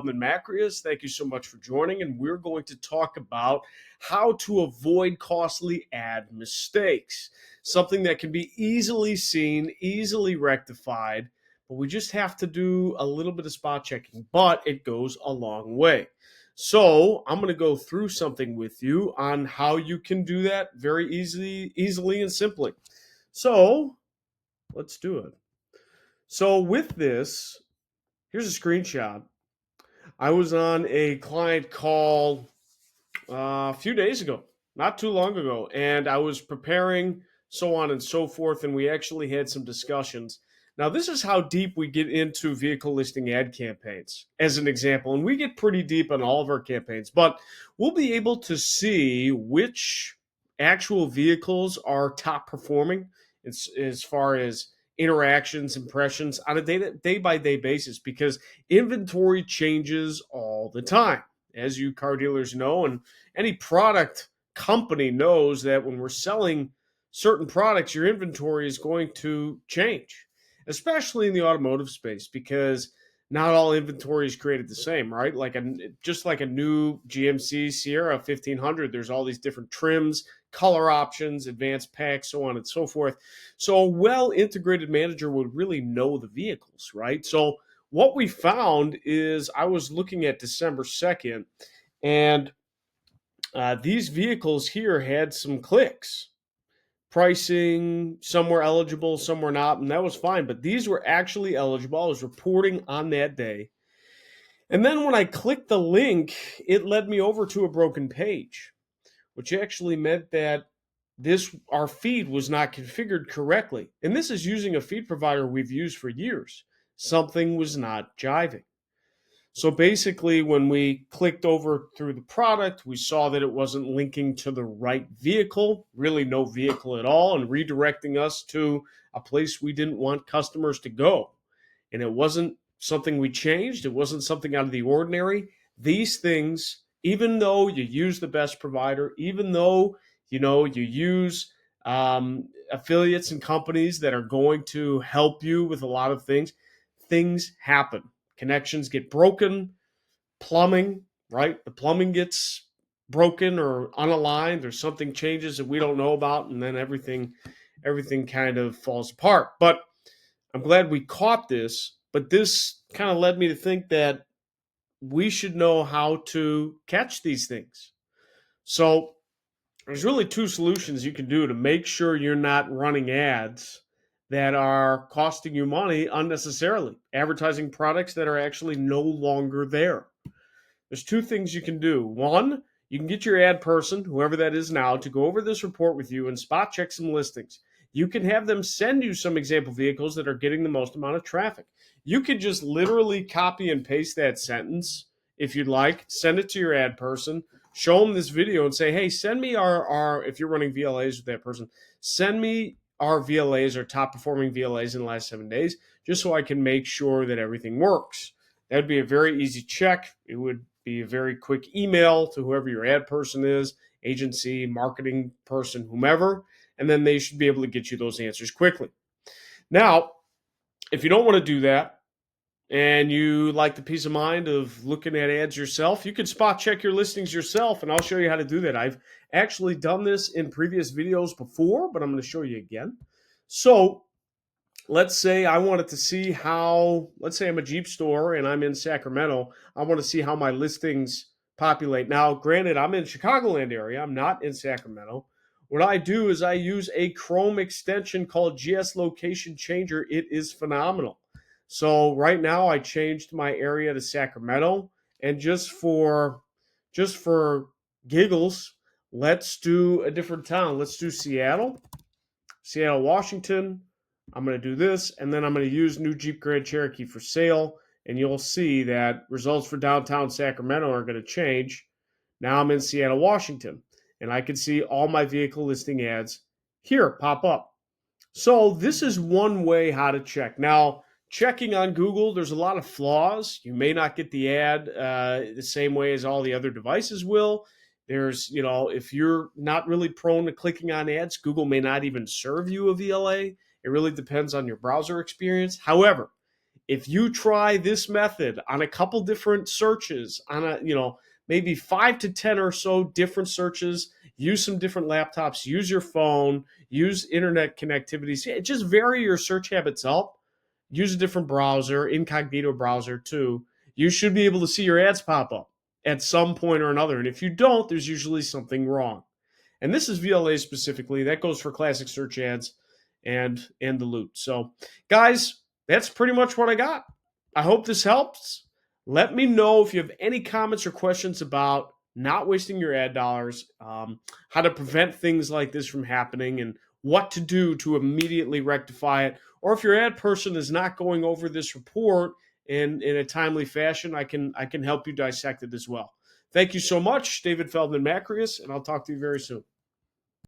Feldman-Makrias. Thank you so much for joining, and we're going to talk about how to avoid costly ad mistakes, something that can be easily seen, easily rectified, but we just have to do a little bit of spot checking, but it goes a long way. So I'm going to go through something with you on how you can do that very easily and simply. So let's do it. So with this, here's a screenshot. I was on a client call a few days ago, not too long ago, and I was preparing, so on and so forth, and we actually had some discussions. Now, this is how deep we get into vehicle listing ad campaigns, as an example, and we get pretty deep on all of our campaigns, but we'll be able to see which actual vehicles are top performing as far as interactions, impressions on a day-by-day basis, because inventory changes all the time. As you car dealers know, and any product company knows, that when we're selling certain products, your inventory is going to change, especially in the automotive space, because not all inventory is created the same, right? Just like a new GMC Sierra 1500, there's all these different trims, color options, advanced packs, so on and so forth. So a well-integrated manager would really know the vehicles, right? So what we found is, I was looking at December 2nd, and these vehicles here had some clicks. Pricing, some were eligible, some were not, and that was fine. But these were actually eligible. I was reporting on that day. And then when I clicked the link, it led me over to a broken page, which actually meant that our feed was not configured correctly. And this is using a feed provider we've used for years. Something was not jiving. So basically, when we clicked over through the product, we saw that it wasn't linking to the right vehicle, really no vehicle at all, and redirecting us to a place we didn't want customers to go. And it wasn't something we changed. It wasn't something out of the ordinary. These things, even though you use the best provider, even though you use affiliates and companies that are going to help you with a lot of things, things happen. Connections get broken, plumbing, right? The plumbing gets broken or unaligned, or something changes that we don't know about, and then everything kind of falls apart. But I'm glad we caught this, but this kind of led me to think that we should know how to catch these things. So there's really two solutions you can do to make sure you're not running ads that are costing you money unnecessarily, advertising products that are actually no longer there. There's two things you can do. One, you can get your ad person, whoever that is now, to go over this report with you and spot check some listings. You can have them send you some example vehicles that are getting the most amount of traffic. You could just literally copy and paste that sentence if you'd like, send it to your ad person, show them this video and say, hey, send me our if you're running VLAs with that person, send me our VLAs, our top performing VLAs in the last 7 days, just so I can make sure that everything works. That would be a very easy check. It would be a very quick email to whoever your ad person is, agency, marketing person, whomever, and then they should be able to get you those answers quickly. Now, if you don't want to do that, and you like the peace of mind of looking at ads yourself, you can spot check your listings yourself, and I'll show you how to do that. I've actually done this in previous videos before, but I'm going to show you again. So let's say I wanted to see let's say I'm a Jeep store and I'm in Sacramento. I want to see how my listings populate. Now, granted, I'm in Chicagoland area. I'm not in Sacramento. What I do is I use a Chrome extension called GS Location Changer. It is phenomenal. So right now I changed my area to Sacramento, and just for giggles, let's do a different town. Let's do Seattle, Washington. I'm going to do this, and then I'm going to use new Jeep Grand Cherokee for sale, and you'll see that results for downtown Sacramento are going to change. Now I'm in Seattle, Washington, and I can see all my vehicle listing ads here pop up. So this is one way how to check. Now, checking on Google, there's a lot of flaws. You may not get the ad the same way as all the other devices will. There's, if you're not really prone to clicking on ads, Google may not even serve you a VLA. It really depends on your browser experience. However, If you try this method on a couple different searches, on maybe 5 to 10 or so different searches, use some different laptops, use your phone, use internet connectivity, just vary your search habits up. Use a different browser, incognito browser too. You should be able to see your ads pop up at some point or another. And if you don't, there's usually something wrong. And this is VLA specifically. That goes for classic search ads and the loot. So, guys, that's pretty much what I got. I hope this helps. Let me know if you have any comments or questions about not wasting your ad dollars, how to prevent things like this from happening, and what to do to immediately rectify it. Or if your ad person is not going over this report in a timely fashion, I can help you dissect it as well. Thank you so much, David Feldman-Makrias, and I'll talk to you very soon.